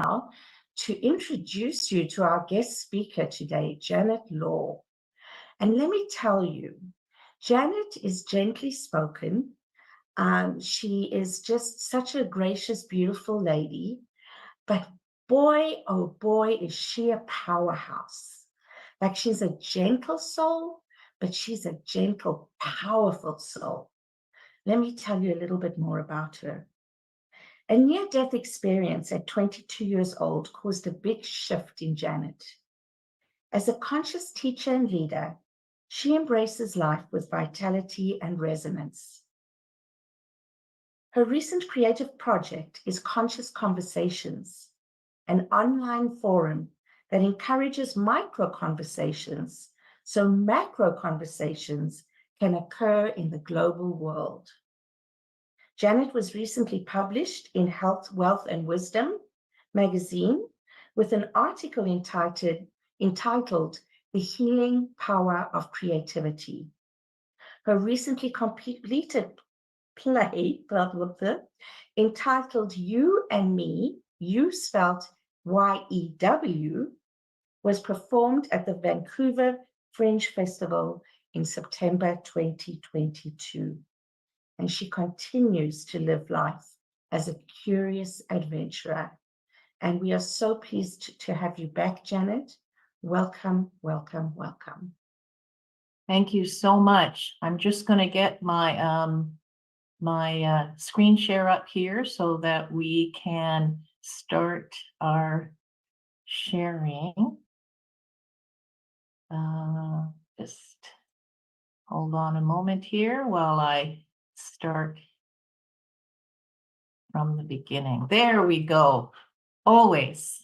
now to introduce you to our guest speaker today, Janet Law. And let me tell you, Janet is gently spoken. She is just such a gracious, beautiful lady. But boy, oh boy, is she a powerhouse. Like she's a gentle soul, but she's a gentle, powerful soul. Let me tell you a little bit more about her. A near-death experience at 22 years old caused a big shift in Janet. As a conscious teacher and leader, she embraces life with vitality and resonance. Her recent creative project is Conscious Conversations, an online forum that encourages micro conversations so macro conversations can occur in the global world. Janet was recently published in Health, Wealth, and Wisdom magazine with an article entitled The Healing Power of Creativity. Her recently completed play, entitled You and Me, you spelled Y-E-W, was performed at the Vancouver Fringe Festival in September 2022. And she continues to live life as a curious adventurer. And we are so pleased to have you back, Janet. Welcome, welcome, welcome. Thank you so much. I'm just going to get my screen share up here so that we can start our sharing. Just hold on a moment here while I start from the beginning. There we go. Always.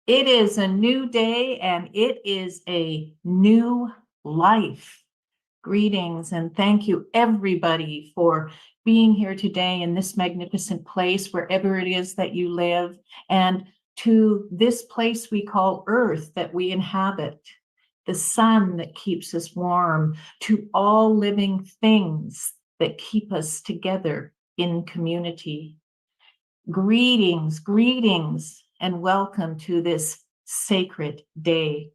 It is a new day and it is a new life. Greetings and thank you everybody for being here today in this magnificent place, wherever it is that you live, and to this place we call Earth that we inhabit, the sun that keeps us warm, to all living things that keep us together in community. Greetings, greetings, and welcome to this sacred day.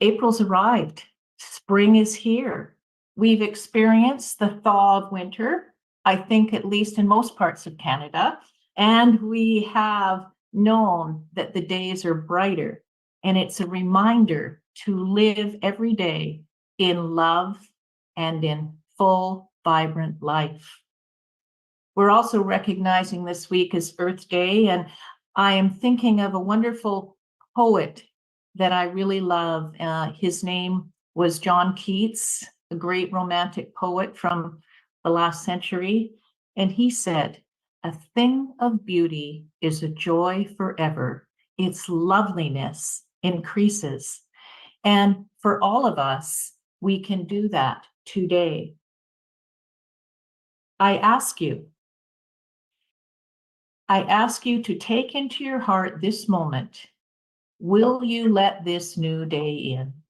April's arrived. Spring is here. We've experienced the thaw of winter, I think at least in most parts of Canada, and we have known that the days are brighter, and it's a reminder to live every day in love and in full, vibrant life. We're also recognizing this week as Earth Day, and I am thinking of a wonderful poet that I really love. His name was John Keats, a great romantic poet from the last century. And he said, "A thing of beauty is a joy forever. Its loveliness increases." And for all of us, we can do that today. I ask you to take into your heart this moment. Will you let this new day in?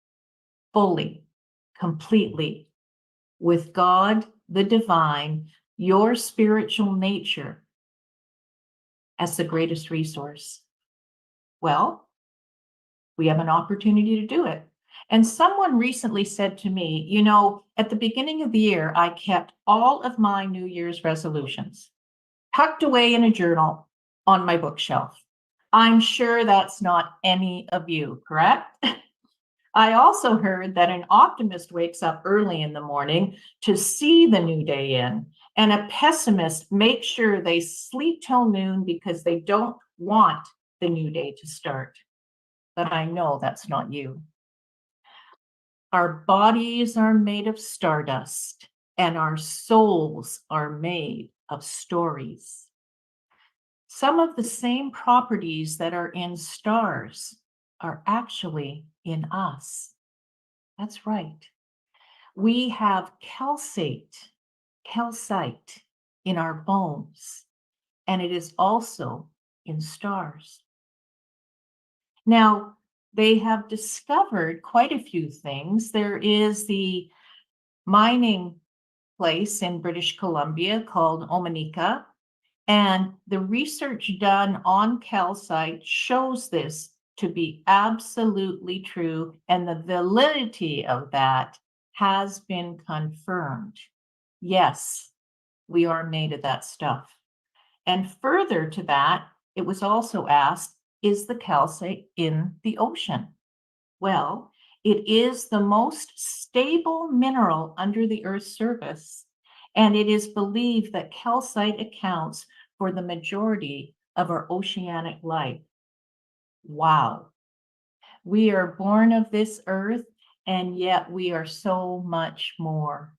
Fully, completely, with God, the divine, your spiritual nature as the greatest resource? Well, we have an opportunity to do it. And someone recently said to me, you know, at the beginning of the year, I kept all of my New Year's resolutions tucked away in a journal on my bookshelf. I'm sure that's not any of you, correct? I also heard that an optimist wakes up early in the morning to see the new day in, and a pessimist makes sure they sleep till noon because they don't want the new day to start. But I know that's not you. Our bodies are made of stardust, and our souls are made of stories. Some of the same properties that are in stars are actually in us. That's right. We have calcite in our bones, and it is also in stars. Now, they have discovered quite a few things. There is the mining place in British Columbia called Omanika, And the research done on calcite shows this to be absolutely true, and the validity of that has been confirmed. Yes, we are made of that stuff. And further to that, it was also asked, is the calcite in the ocean? Well, it is the most stable mineral under the Earth's surface, and it is believed that calcite accounts for the majority of our oceanic life. Wow. We are born of this earth, and yet we are so much more.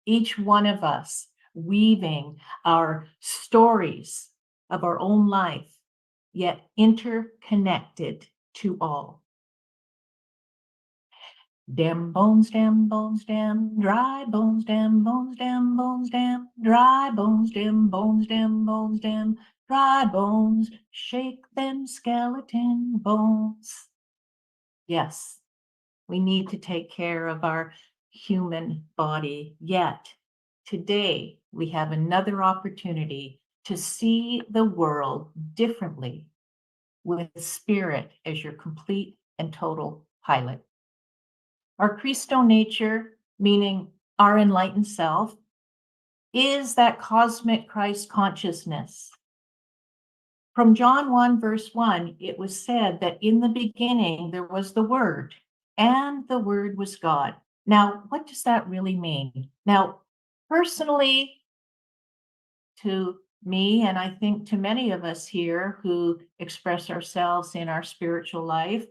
Each one of us weaving our stories of our own life, yet interconnected to all. Dem bones, dem bones, dem dry bones, dem bones, dem bones, dem dry bones, dem bones, dem bones, dem dry bones, shake them skeleton bones. Yes, we need to take care of our human body, yet today we have another opportunity to see the world differently with spirit as your complete and total pilot. Our Christo nature, meaning our enlightened self, is that cosmic Christ consciousness. From John 1, verse 1, it was said that in the beginning there was the Word, and the Word was God. Now, what does that really mean? Now, personally, to me, and I think to many of us here who express ourselves in our spiritual life,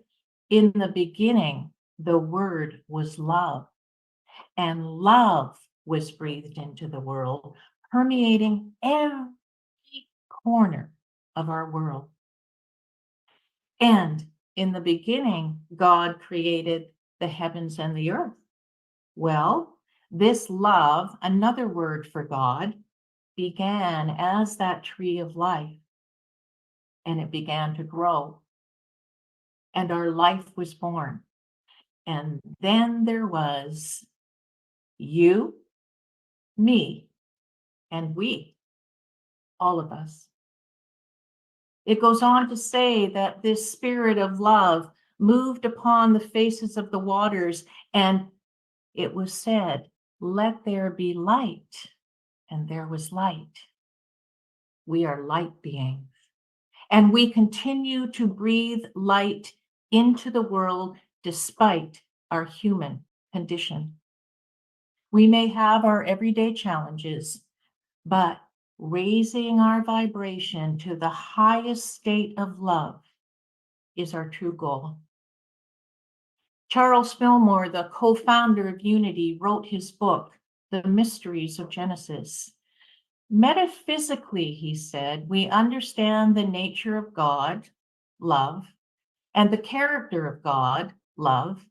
in the beginning, the Word was love. And love was breathed into the world, permeating every corner of our world. And in the beginning, God created the heavens and the earth. Well, this love, another word for God, began as that tree of life, and it began to grow, and our life was born. And then there was you, me, and we, all of us. It goes on to say that this spirit of love moved upon the faces of the waters, and it was said, let there be light, and there was light. We are light beings, and we continue to breathe light into the world despite our human condition. We may have our everyday challenges, but raising our vibration to the highest state of love is our true goal. Charles Fillmore, the co-founder of Unity, wrote his book, The Mysteries of Genesis. Metaphysically, he said, we understand the nature of God, love, and the character of God, love.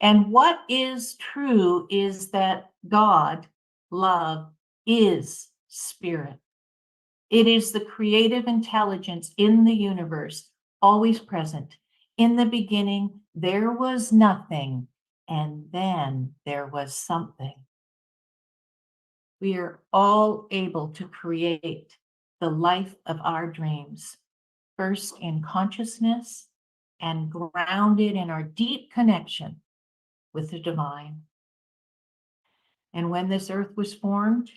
And what is true is that God, love, is spirit. It is the creative intelligence in the universe, always present. In the beginning, there was nothing, and then there was something. We are all able to create the life of our dreams, first in consciousness and grounded in our deep connection with the divine. And when this earth was formed,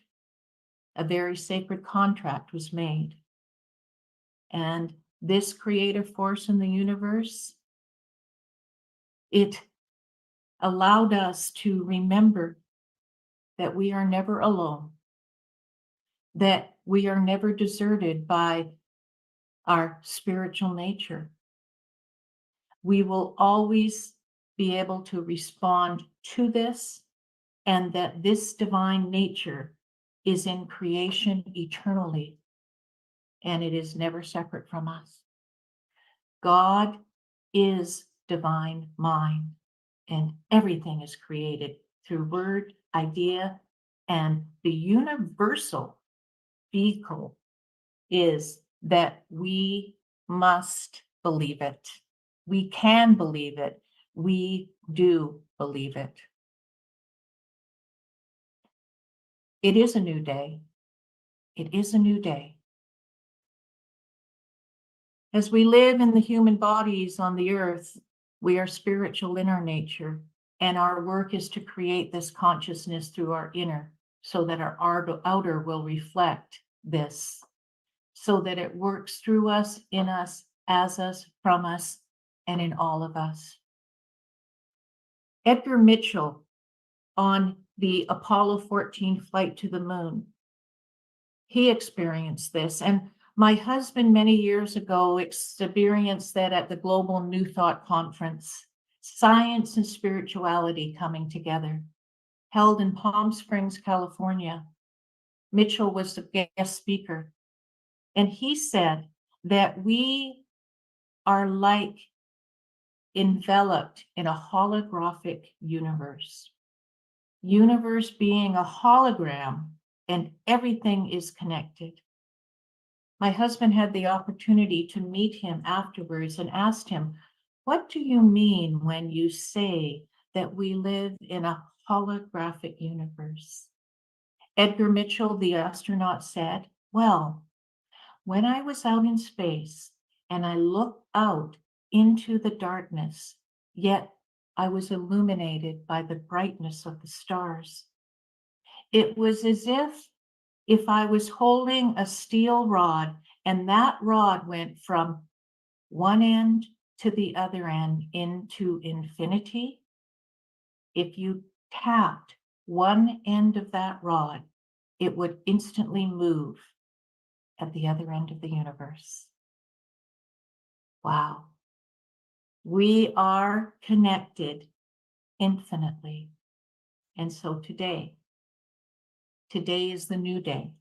a very sacred contract was made. And this creative force in the universe, it allowed us to remember that we are never alone, that we are never deserted by our spiritual nature. We will always be able to respond to this, and that this divine nature is in creation eternally, and it is never separate from us. God is divine mind, and everything is created through word, idea, and the universal vehicle is that we must believe it. We can believe it. We do believe it. It is a new day. It is a new day. As we live in the human bodies on the earth, we are spiritual in our nature, and our work is to create this consciousness through our inner so that our outer will reflect this, so that it works through us, in us, as us, from us, and in all of us. Edgar Mitchell, on the Apollo 14 flight to the moon, he experienced this. And my husband, many years ago, experienced that at the Global New Thought Conference, Science and Spirituality Coming Together, held in Palm Springs, California. Mitchell was the guest speaker. And he said that we are like enveloped in a holographic universe. Universe being a hologram, and everything is connected. My husband had the opportunity to meet him afterwards and asked him, "What do you mean when you say that we live in a holographic universe?" Edgar Mitchell, the astronaut, said, "Well, when I was out in space and I looked out into the darkness, yet I was illuminated by the brightness of the stars. It was as if I was holding a steel rod and that rod went from one end to the other end into infinity. If you tapped one end of that rod, it would instantly move at the other end of the universe." Wow. We are connected infinitely. And so today is the new day,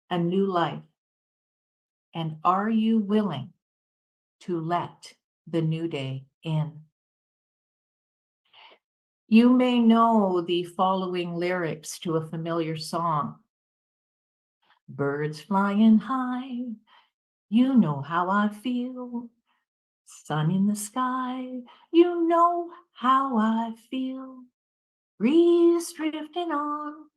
a new life. And are you willing to let the new day in? You may know the following lyrics to a familiar song. Birds flying high, you know how I feel. Sun in the sky, you know how I feel. Breeze drifting on,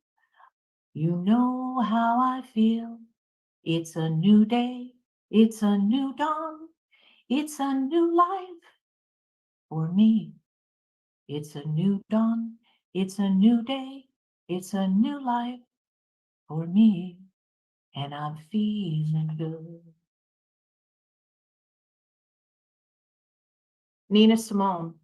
you know how I feel. It's a new day, it's a new dawn, it's a new life for me. It's a new dawn, it's a new day, it's a new life for me, and I'm feeling good. Nina Simone.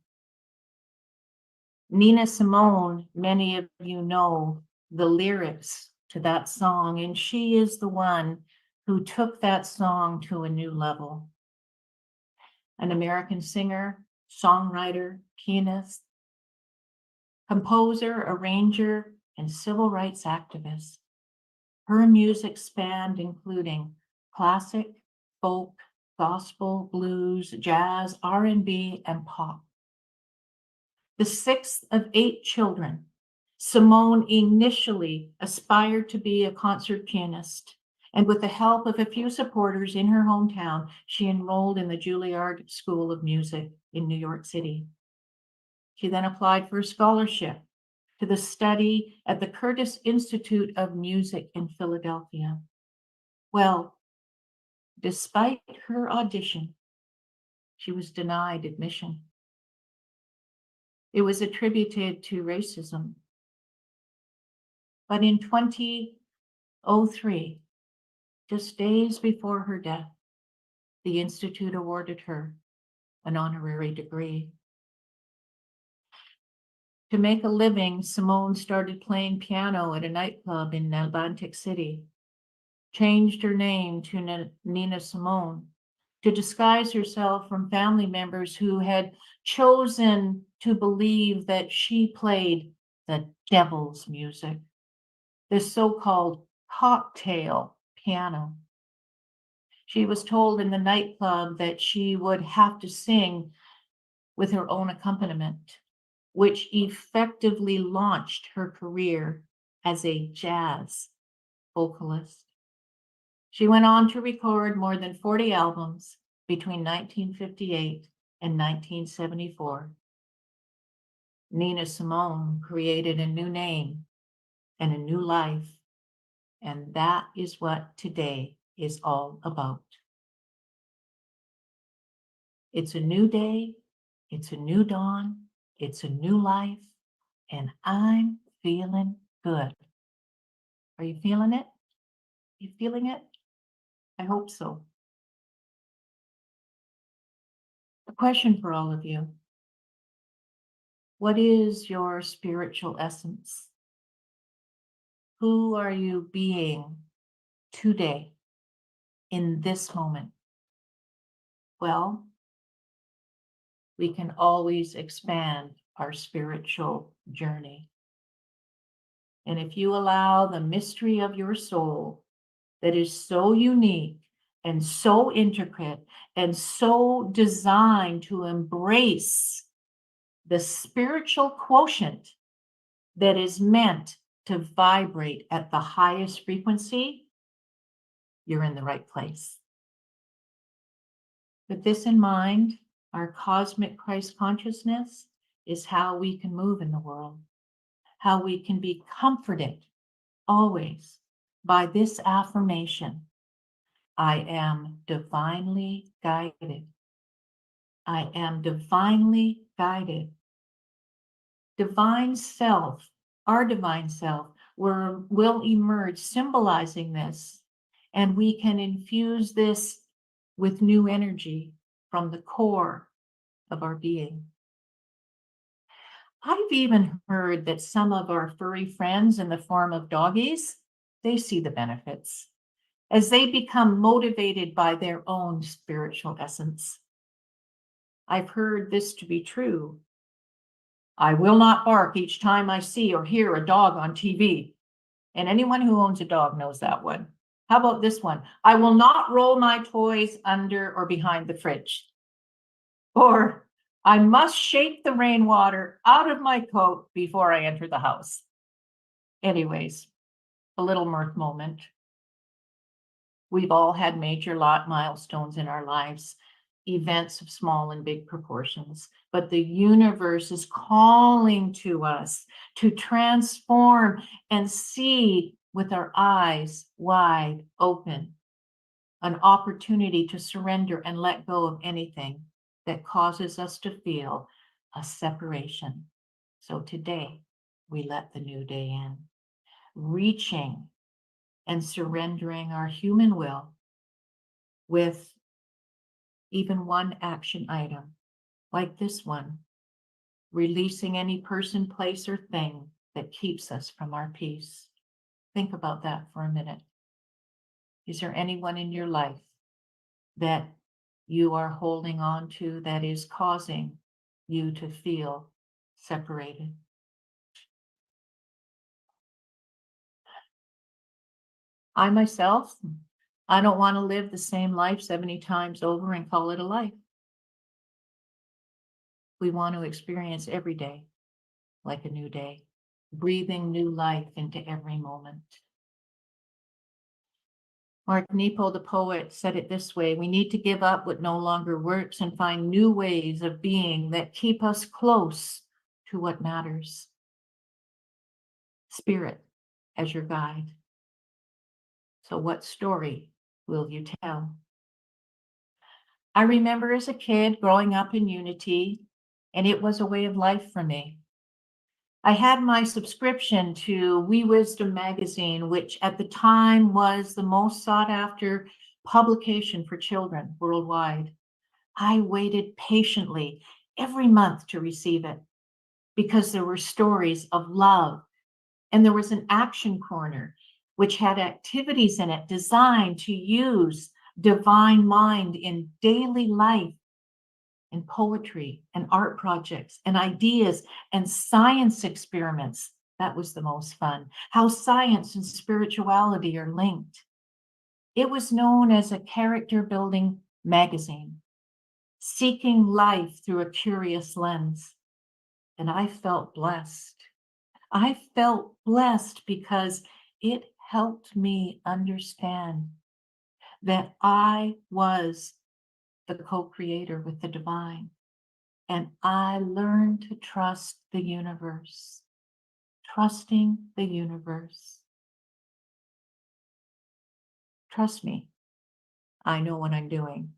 Nina Simone, many of you know the lyrics to that song, and she is the one who took that song to a new level. An American singer, songwriter, pianist, composer, arranger, and civil rights activist. Her music spanned including classic, folk, gospel, blues, jazz, R&B, and pop. The sixth of 8 children, Simone initially aspired to be a concert pianist, and with the help of a few supporters in her hometown, she enrolled in the Juilliard School of Music in New York City. She then applied for a scholarship to the study at the Curtis Institute of Music in Philadelphia. Well, despite her audition, she was denied admission. It was attributed to racism. But in 2003, just days before her death, the Institute awarded her an honorary degree. To make a living, Simone started playing piano at a nightclub in Atlantic City, changed her name to Nina Simone to disguise herself from family members who had chosen to believe that she played the devil's music, the so-called cocktail piano. She was told in the nightclub that she would have to sing with her own accompaniment, which effectively launched her career as a jazz vocalist. She went on to record more than 40 albums between 1958 and 1974. Nina Simone created a new name and a new life, and that is what today is all about. It's a new day. It's a new dawn. It's a new life. And I'm feeling good. Are you feeling it? You feeling it? I hope so. A question for all of you. What is your spiritual essence? Who are you being today in this moment? Well, we can always expand our spiritual journey. And if you allow the mystery of your soul that is so unique and so intricate and so designed to embrace the spiritual quotient that is meant to vibrate at the highest frequency, you're in the right place. With this in mind, our cosmic Christ consciousness is how we can move in the world, how we can be comforted always by this affirmation: I am divinely guided. I am divinely guided. Divine self, our divine self, will emerge symbolizing this, and we can infuse this with new energy from the core of our being. I've even heard that some of our furry friends in the form of doggies, they see the benefits as they become motivated by their own spiritual essence. I've heard this to be true. I will not bark each time I see or hear a dog on TV. And anyone who owns a dog knows that one. How about this one? I will not roll my toys under or behind the fridge. Or I must shake the rainwater out of my coat before I enter the house. Anyways, a little mirth moment. We've all had major milestones in our lives, events of small and big proportions, but the universe is calling to us to transform and see with our eyes wide open, an opportunity to surrender and let go of anything that causes us to feel a separation. So today, we let the new day in, reaching and surrendering our human will with even one action item, like this one, releasing any person, place, or thing that keeps us from our peace. Think about that for a minute. Is there anyone in your life that you are holding on to that is causing you to feel separated? I myself, I don't want to live the same life 70 times over and call it a life. We want to experience every day like a new day, breathing new life into every moment. Mark Nepo, the poet, said it this way: we need to give up what no longer works and find new ways of being that keep us close to what matters. Spirit as your guide. So what story will you tell? I remember as a kid growing up in Unity, and it was a way of life for me. I had my subscription to We Wisdom magazine, which at the time was the most sought after publication for children worldwide. I waited patiently every month to receive it because there were stories of love, and there was an action corner which had activities in it designed to use divine mind in daily life, and poetry and art projects and ideas and science experiments. That was the most fun. How science and spirituality are linked. It was known as a character building magazine, seeking life through a curious lens. And I felt blessed. I felt blessed because it helped me understand that I was the co-creator with the divine. And I learned to trust the universe, trusting the universe. Trust me, I know what I'm doing.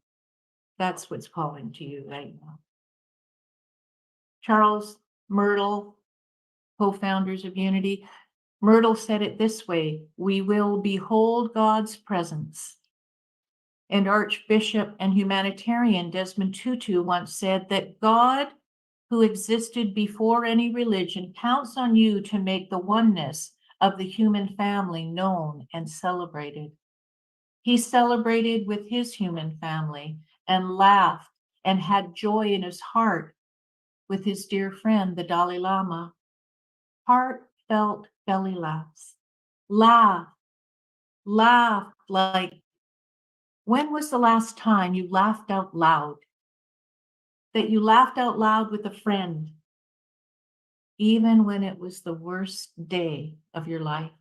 That's what's calling to you right now. Charles Myrtle, co-founders of Unity, Myrtle said it this way: we will behold God's presence. And Archbishop and humanitarian Desmond Tutu once said that God, who existed before any religion, counts on you to make the oneness of the human family known and celebrated. He celebrated with his human family and laughed and had joy in his heart with his dear friend, the Dalai Lama. Heartfelt belly laughs. Laugh, laugh like, when was the last time you laughed out loud? That you laughed out loud with a friend, even when it was the worst day of your life.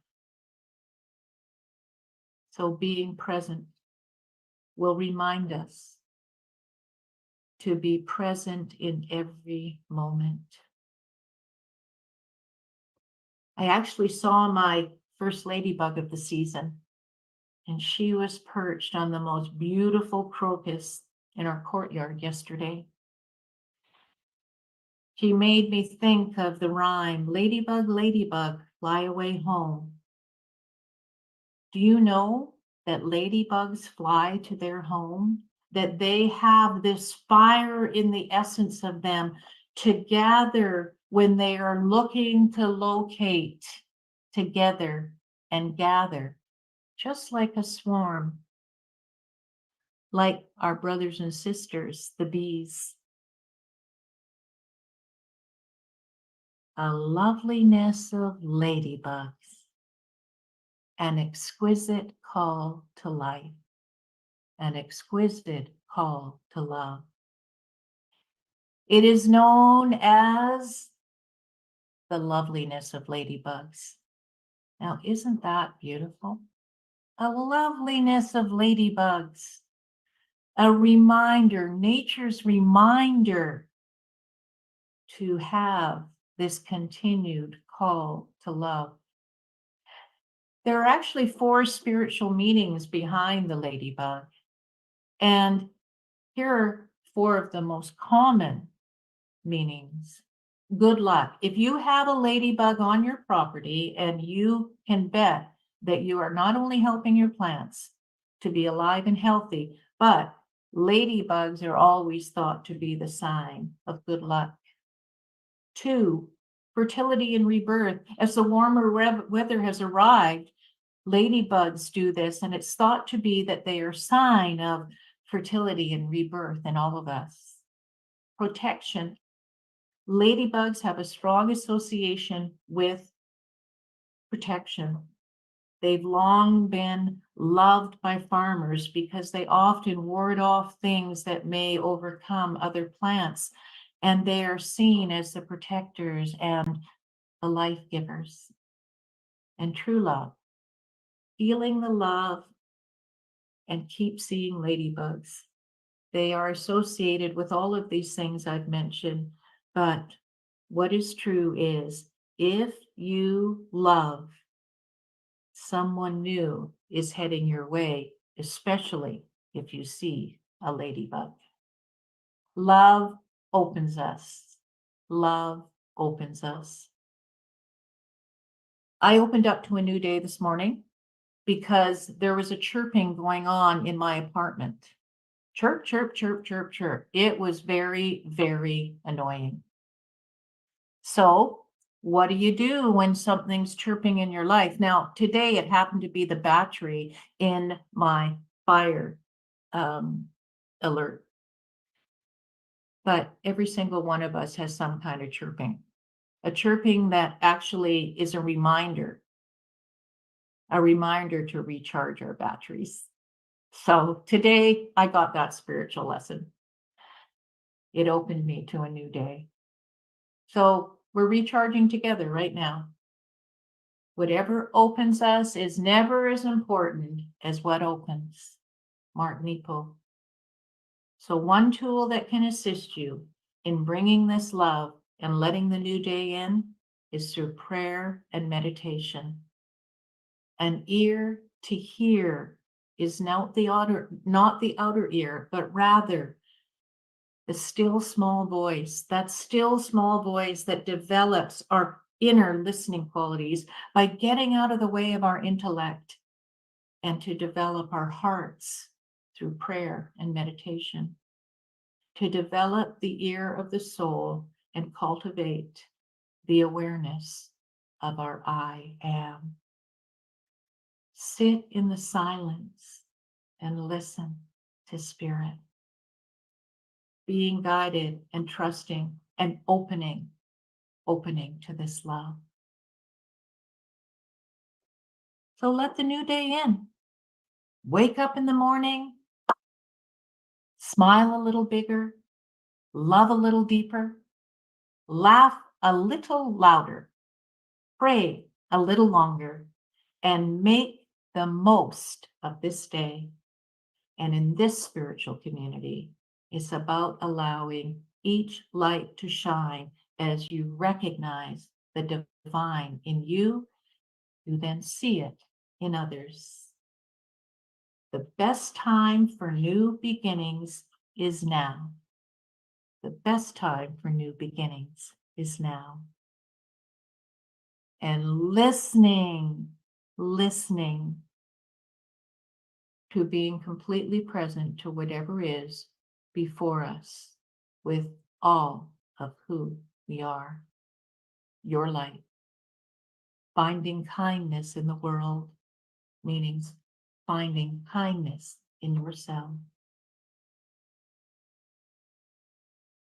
So being present will remind us to be present in every moment. I actually saw my first ladybug of the season, and she was perched on the most beautiful crocus in our courtyard yesterday. She made me think of the rhyme, ladybug, ladybug, fly away home. Do you know that ladybugs fly to their home? That they have this fire in the essence of them to gather when they are looking to locate together and gather, just like a swarm, like our brothers and sisters, the bees. A loveliness of ladybugs, an exquisite call to life, an exquisite call to love. It is known as the loveliness of ladybugs. Now, isn't that beautiful? A loveliness of ladybugs, a reminder, nature's reminder to have this continued call to love. There are actually 4 spiritual meanings behind the ladybug. And here are 4 of the most common meanings. Good luck. If you have a ladybug on your property, and you can bet that you are not only helping your plants to be alive and healthy, but ladybugs are always thought to be the sign of good luck. 2, fertility and rebirth. As the warmer weather has arrived, ladybugs do this, and it's thought to be that they are a sign of fertility and rebirth in all of us. Protection. Ladybugs have a strong association with protection. They've long been loved by farmers because they often ward off things that may overcome other plants, and they are seen as the protectors and the life givers. And true love, feeling the love, and keep seeing ladybugs. They are associated with all of these things I've mentioned, but what is true is, if you love, someone new is heading your way, especially if you see a ladybug. Love opens us. Love opens us. I opened up to a new day this morning because there was a chirping going on in my apartment. Chirp, chirp, chirp, chirp, chirp. It was very, very annoying. So what do you do when something's chirping in your life? Now, today it happened to be the battery in my fire alert. But every single one of us has some kind of chirping. A chirping that actually is a reminder to recharge our batteries. So today I got that spiritual lesson. It opened me to a new day. So we're recharging together right now. Whatever opens us is never as important as what opens. Mark Nepo. So one tool that can assist you in bringing this love and letting the new day in is through prayer and meditation. An ear to hear is not the outer ear, but rather the still small voice, that still small voice that develops our inner listening qualities by getting out of the way of our intellect and to develop our hearts through prayer and meditation, to develop the ear of the soul and cultivate the awareness of our I am. Sit in the silence and listen to Spirit, being guided and trusting and opening to this love. So let the new day in. Wake up in the morning, smile a little bigger, love a little deeper, laugh a little louder, pray a little longer, and make the most of this day. And in this spiritual community, it's about allowing each light to shine as you recognize the divine in you. You then see it in others. The best time for new beginnings is now. The best time for new beginnings is now. And listening to being completely present to whatever is before us with all of who we are. Your light. Finding kindness in the world, meaning finding kindness in yourself.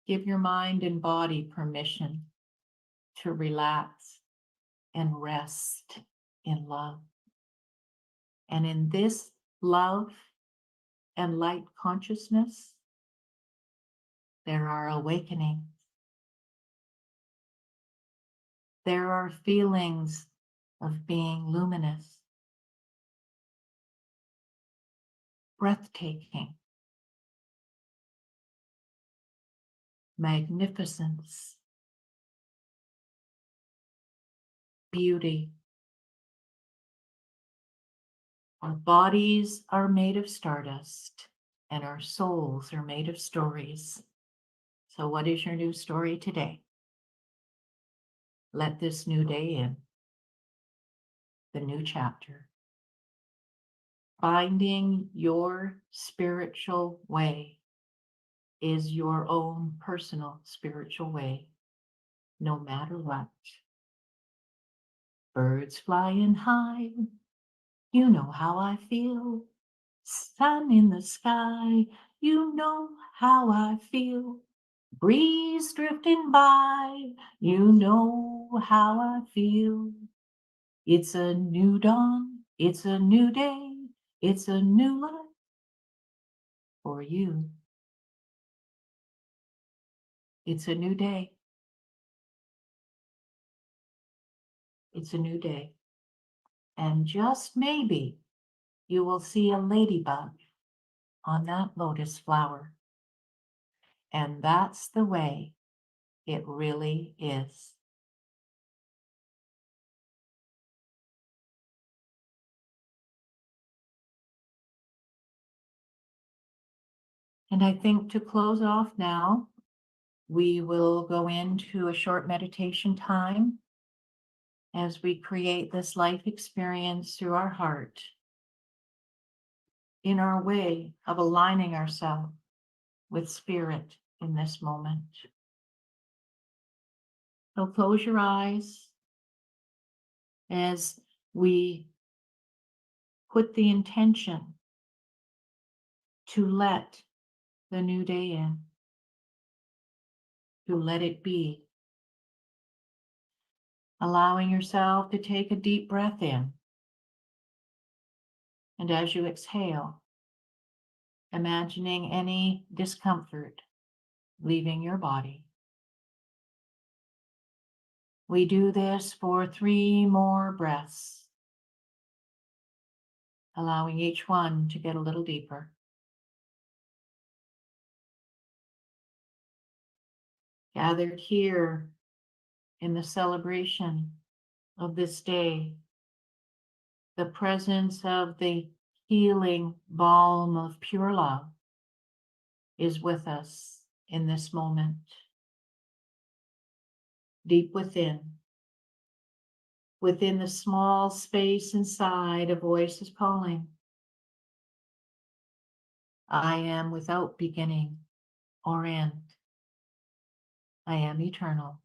Give your mind and body permission to relax and rest in love. And in this love and light consciousness, there are awakenings. There are feelings of being luminous, breathtaking, magnificence, beauty. Our bodies are made of stardust and our souls are made of stories. So what is your new story today? Let this new day in, the new chapter. Finding your spiritual way is your own personal spiritual way, no matter what. Birds flying high, you know how I feel. Sun in the sky, you know how I feel. Breeze drifting by, you know how I feel. It's a new dawn, it's a new day, it's a new life for you. It's a new day. It's a new day. And just maybe you will see a ladybug on that lotus flower. And that's the way it really is. And I think to close off now, we will go into a short meditation time as we create this life experience through our heart in our way of aligning ourselves with Spirit in this moment. So close your eyes as we put the intention to let the new day in, to let it be. Allowing yourself to take a deep breath in. And as you exhale, imagining any discomfort leaving your body. We do this for 3 more breaths, allowing each one to get a little deeper. Gathered here in the celebration of this day, the presence of the healing balm of pure love is with us in this moment. Deep within the small space inside, a voice is calling. I am without beginning or end. I am eternal.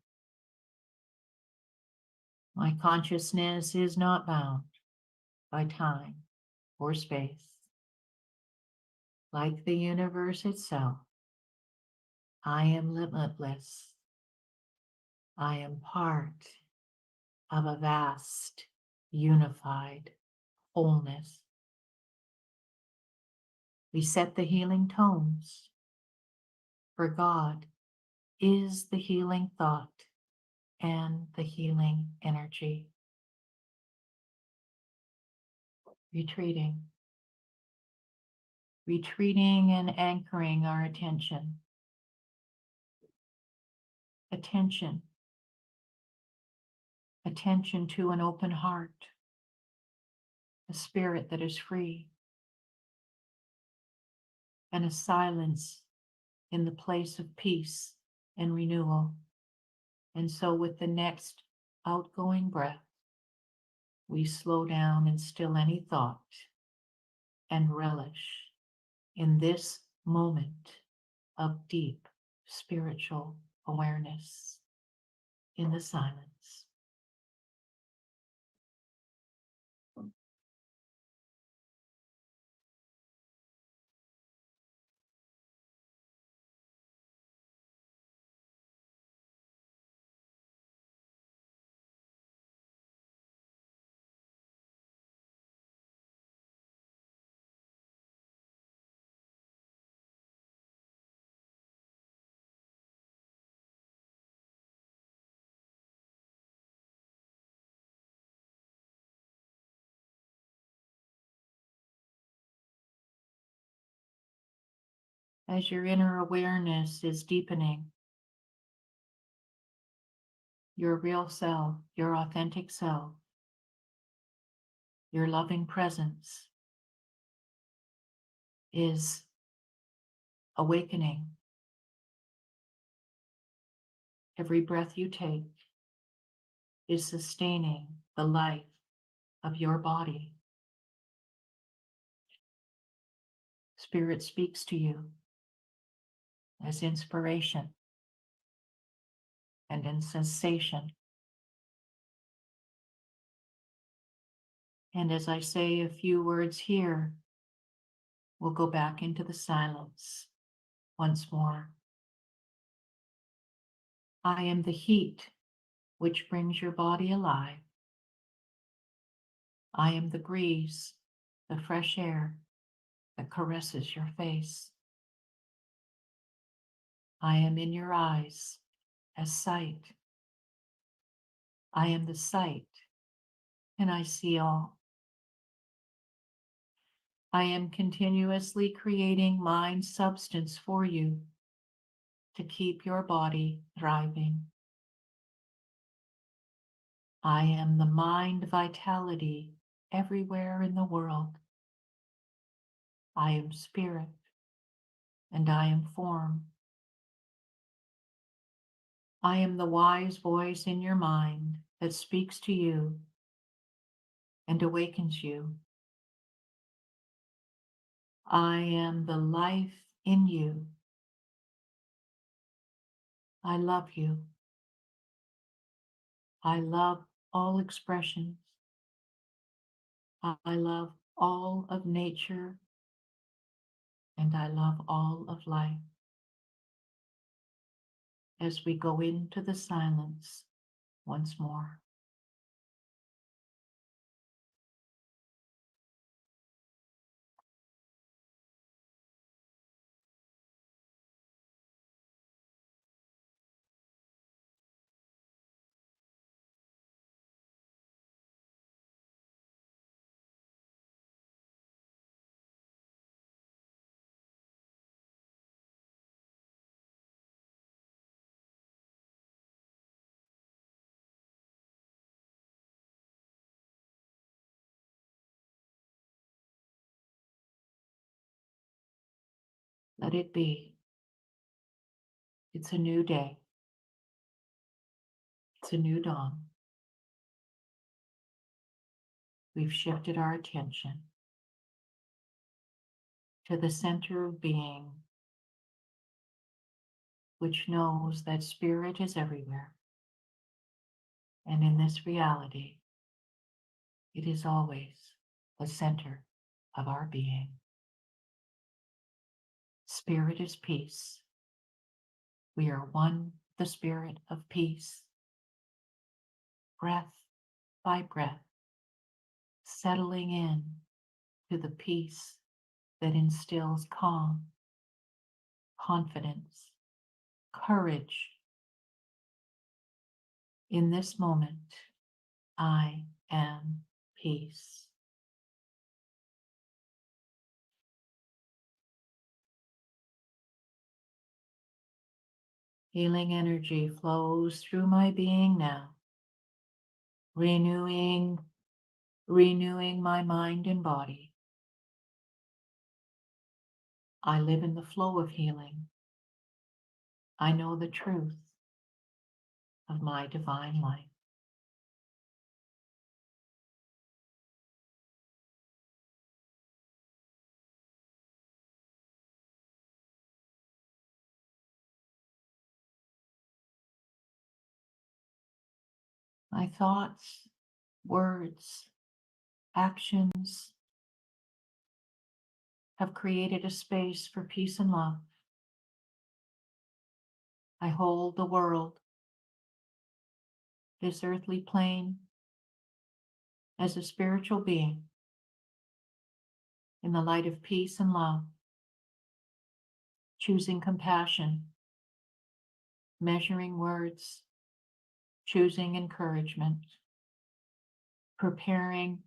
My consciousness is not bound by time or space. Like the universe itself, I am limitless. I am part of a vast, unified wholeness. We set the healing tones, for God is the healing thought and the healing energy. Retreating and anchoring our attention. Attention to an open heart, a spirit that is free, and a silence in the place of peace and renewal. And so with the next outgoing breath, we slow down and still any thought and relish in this moment of deep spiritual awareness in the silence. As your inner awareness is deepening, your real self, your authentic self, your loving presence is awakening. Every breath you take is sustaining the life of your body. Spirit speaks to you as inspiration and in sensation. And as I say a few words here, we'll go back into the silence once more. I am the heat which brings your body alive. I am the breeze, the fresh air that caresses your face. I am in your eyes as sight. I am the sight, and I see all. I am continuously creating mind substance for you to keep your body thriving. I am the mind vitality everywhere in the world. I am spirit, and I am form. I am the wise voice in your mind that speaks to you and awakens you. I am the life in you. I love you. I love all expressions. I love all of nature, and I love all of life. As we go into the silence once more. Let it be. It's a new day. It's a new dawn. We've shifted our attention to the center of being, which knows that spirit is everywhere. And in this reality, it is always the center of our being. Spirit is peace. We are one, the spirit of peace. Breath by breath, settling in to the peace that instills calm, confidence, courage. In this moment, I am peace. Healing energy flows through my being now, renewing my mind and body. I live in the flow of healing. I know the truth of my divine life. My thoughts, words, actions have created a space for peace and love. I hold the world, this earthly plane, as a spiritual being in the light of peace and love, choosing compassion, measuring words, choosing encouragement, preparing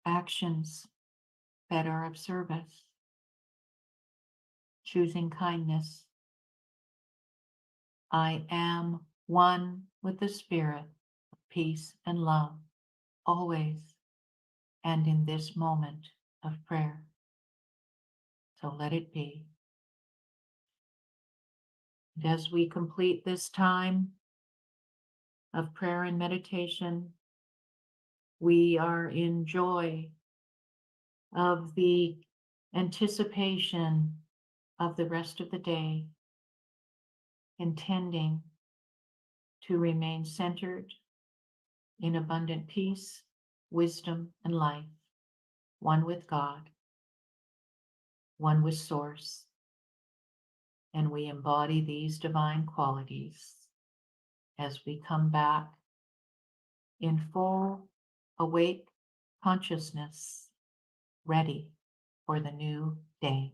actions that are of service, choosing kindness. I am one with the spirit of peace and love, always and in this moment of prayer. So let it be. And as we complete this time of prayer and meditation, we are in joy of the anticipation of the rest of the day, intending to remain centered in abundant peace, wisdom, and life, one with God, one with Source, and we embody these divine qualities as we come back in full awake consciousness, ready for the new day.